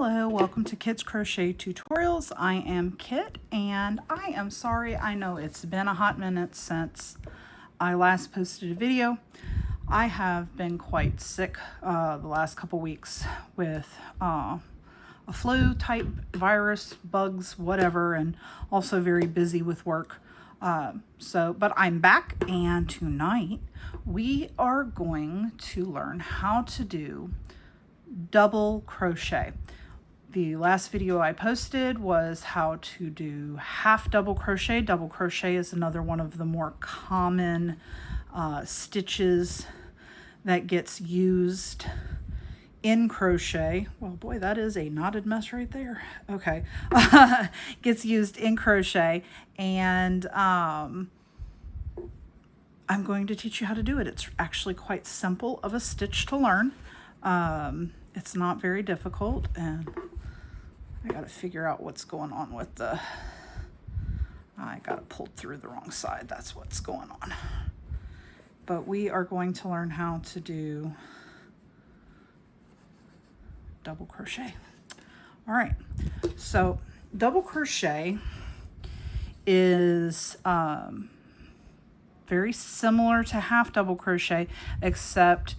Hello, welcome to Kit's Crochet Tutorials. I am Kit and I am sorry, I know it's been a hot minute since I last posted a video. I have been quite sick the last couple weeks with a flu type virus, bugs, whatever, and also very busy with work. But I'm back, and tonight we are going to learn how to do double crochet. The last video I posted was how to do half double crochet. Double crochet is another one of the more common stitches that gets used in crochet. Well, boy, that is a knotted mess right there. Okay. Gets used in crochet, and I'm going to teach you how to do it. It's actually quite simple of a stitch to learn. It's not very difficult, and I got to figure out what's going on with I got it pulled through the wrong side. That's what's going on. But we are going to learn how to do double crochet. All right, so double crochet is very similar to half double crochet, except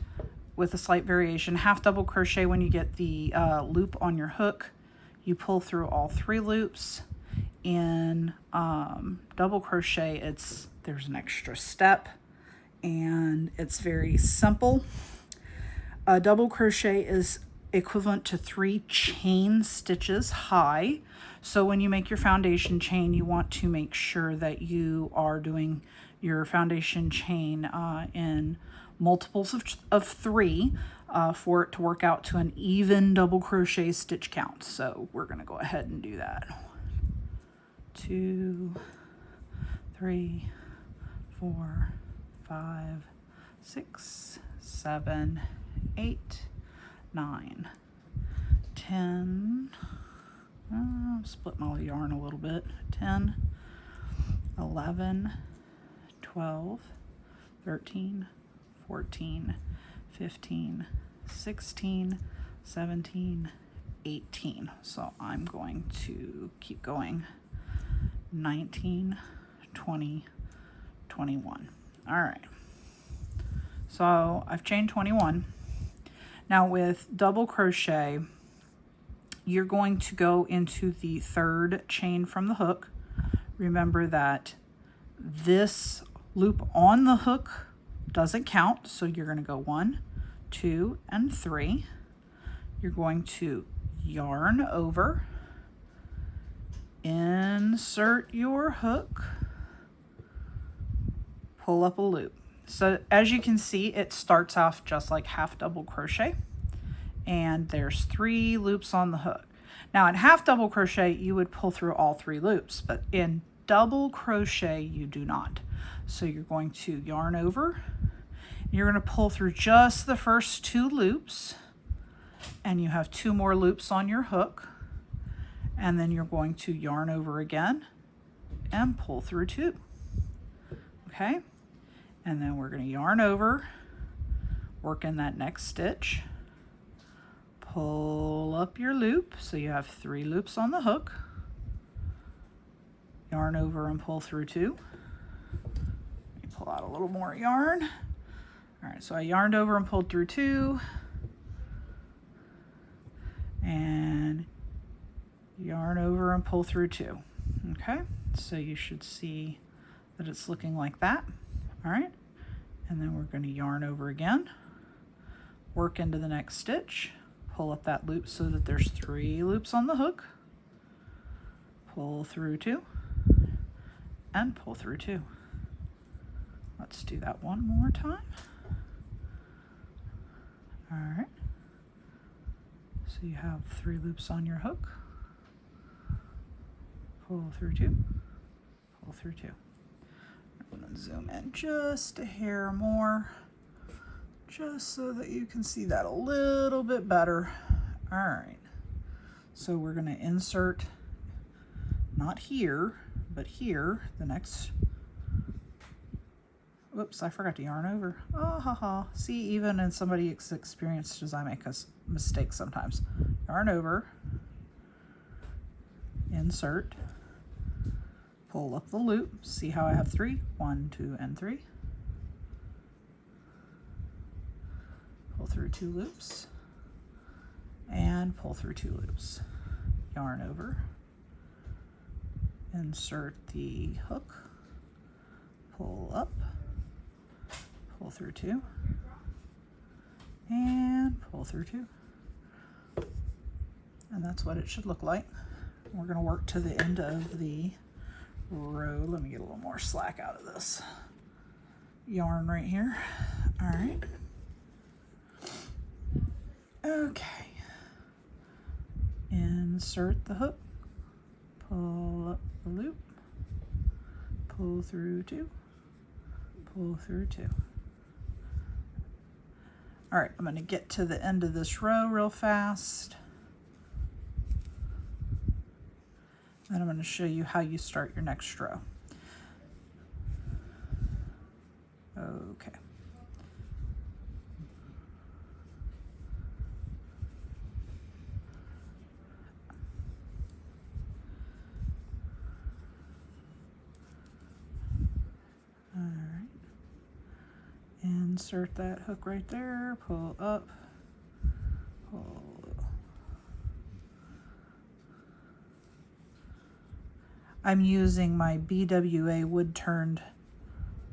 with a slight variation. Half double crochet, when you get the loop on your hook, you pull through all 3 loops. In double crochet, there's an extra step, and it's very simple. Double crochet is equivalent to 3 chain stitches high. So when you make your foundation chain, you want to make sure that you are doing your foundation chain in multiples of 3 for it to work out to an even double crochet stitch count. So we're going to go ahead and do that. 1, 2, 3, 4, 5, 6, 7, 8, 9, 10. Split my yarn a little bit. 10, 11, 12, 13, 14, 15, 16, 17, 18. So I'm going to keep going. 19, 20, 21. All right. So I've chained 21. Now with double crochet, you're going to go into the 3rd chain from the hook. Remember that this loop on the hook doesn't count, so you're going to go 1, 2, and 3. You're going to yarn over, insert your hook, pull up a loop. So as you can see, it starts off just like half double crochet, and there's 3 loops on the hook. Now in half double crochet, you would pull through all 3 loops, but in double crochet, you do not. So you're going to yarn over, you're going to pull through just the first 2 loops, and you have 2 more loops on your hook, and then you're going to yarn over again and pull through 2. Okay, and then we're going to yarn over, work in that next stitch, pull up your loop, so you have 3 loops on the hook, yarn over and pull through 2. Let me pull out a little more yarn. All right, so I yarned over and pulled through 2, and yarn over and pull through 2. Okay, so you should see that it's looking like that. All right, and then we're going to yarn over again, work into the next stitch, pull up that loop so that there's 3 loops on the hook, pull through 2, and pull through 2. Let's do that one more time. All right, so you have 3 loops on your hook, pull through 2, pull through 2. I'm going to zoom in just a hair more, just so that you can see that a little bit better. All right, so we're going to insert, not here, but here, the next. Whoops, I forgot to yarn over. Oh, haha. See, even in somebody as experienced as I make a mistake sometimes. Yarn over, insert, pull up the loop, see how I have 3, 1, 2, and 3, pull through 2 loops, and pull through 2 loops, yarn over, insert the hook, pull up, pull through 2, and pull through 2. And that's what it should look like. We're going to work to the end of the row. Let me get a little more slack out of this yarn right here. All right. Okay. Insert the hook, pull up the loop, pull through 2, pull through 2. All right, I'm going to get to the end of this row real fast. And I'm going to show you how you start your next row. Okay. All right. Insert that hook right there, pull up, pull. I'm using my BWA wood turned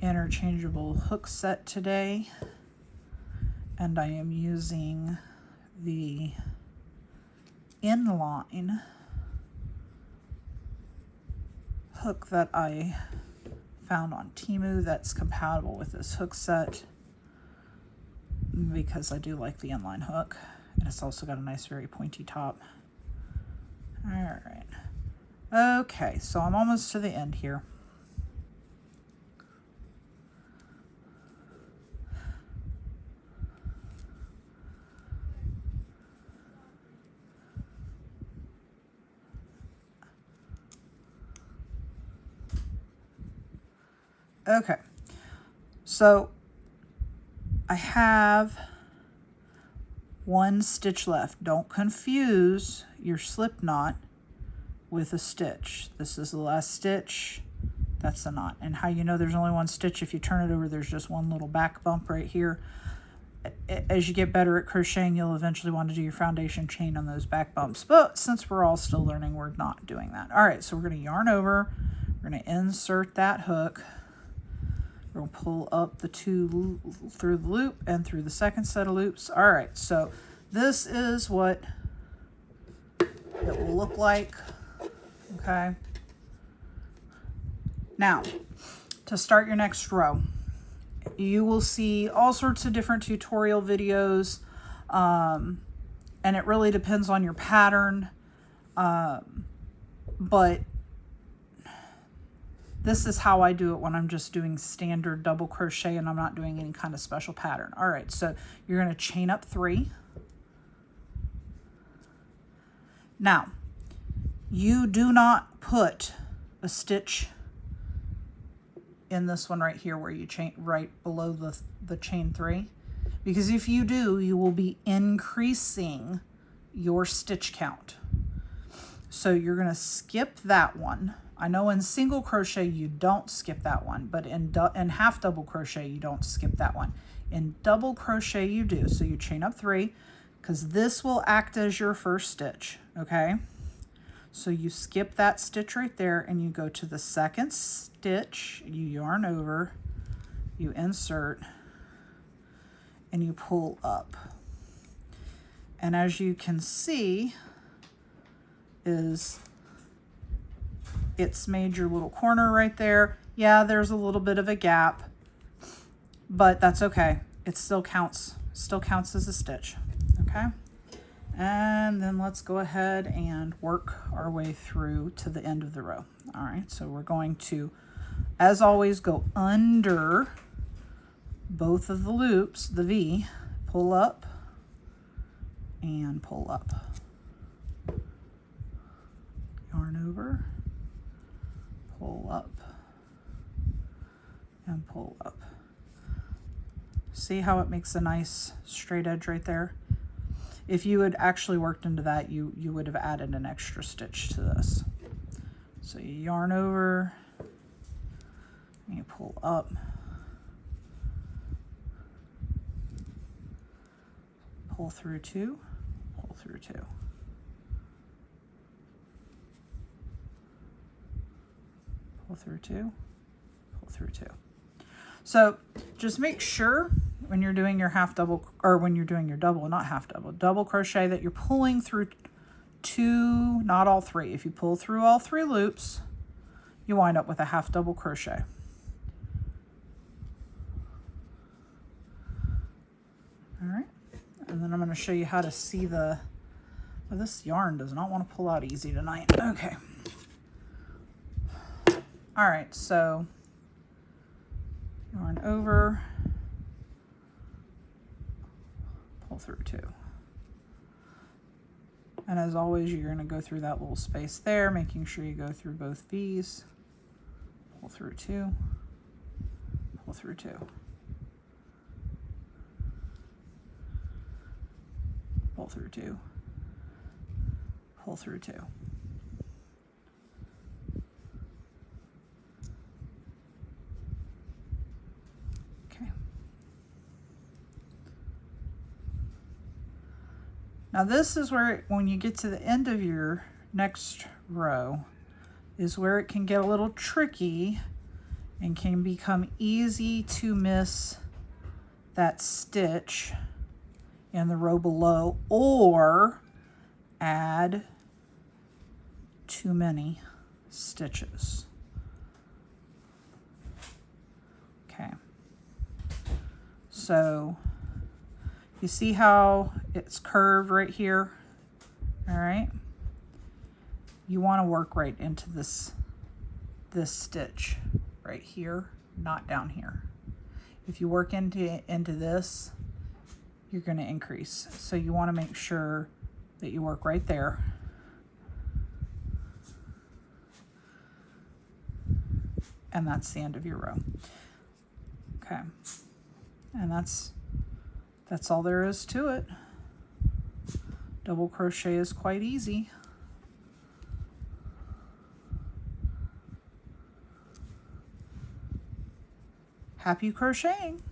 interchangeable hook set today, and I am using the inline hook that I found on Temu that's compatible with this hook set, because I do like the inline hook, and it's also got a nice very pointy top. All right. Okay, so I'm almost to the end here. Okay, so I have 1 stitch left. Don't confuse your slip knot with a stitch. This is the last stitch, that's the knot. And how you know there's only 1 stitch, if you turn it over, there's just 1 little back bump right here. As you get better at crocheting, you'll eventually want to do your foundation chain on those back bumps, but since we're all still learning, we're not doing that. All right, so we're going to yarn over, we're going to insert that hook, we're going to pull up the 2 through the loop and through the second set of loops. All right, so this is what it will look like. Okay. Now, to start your next row, you will see all sorts of different tutorial videos, and it really depends on your pattern, but this is how I do it when I'm just doing standard double crochet and I'm not doing any kind of special pattern. All right, so you're going to chain up 3. Now, you do not put a stitch in this one right here where you chain right below the chain 3, because if you do, you will be increasing your stitch count. So you're going to skip that one. I know in single crochet you don't skip that one, but in half double crochet you don't skip that one. In double crochet you do. So you chain up 3, because this will act as your first stitch, okay? So you skip that stitch right there and you go to the second stitch, you yarn over, you insert, and you pull up. And as you can see, is it's made your little corner right there. Yeah, there's a little bit of a gap, but that's okay. It still counts as a stitch, okay? And then let's go ahead and work our way through to the end of the row. All right, so we're going to, as always, go under both of the loops, the V, pull up and pull up. Yarn over, pull up, and pull up. See how it makes a nice straight edge right there? If you had actually worked into that, you would have added an extra stitch to this. So you yarn over, and you pull up, pull through 2, pull through 2. Pull through 2, pull through 2. So just make sure when you're doing your half double, or when you're doing your double, not half double, double crochet, that you're pulling through 2, not all 3. If you pull through all 3 loops, you wind up with a half double crochet. All right, and then I'm going to show you how to see the, well, this yarn does not want to pull out easy tonight. Okay. All right, so yarn over, pull through 2. And as always, you're going to go through that little space there, making sure you go through both V's. Pull through 2, pull through 2. Pull through 2, pull through 2. Okay. Now this is where, when you get to the end of your next row, is where it can get a little tricky and can become easy to miss that stitch in the row below, or add too many stitches. Okay, so you see how it's curved right here? All right, you want to work right into this stitch right here, not down here. If you work into this, you're going to increase. So you want to make sure that you work right there. And that's the end of your row. Okay. And that's all there is to it. Double crochet is quite easy. Happy crocheting!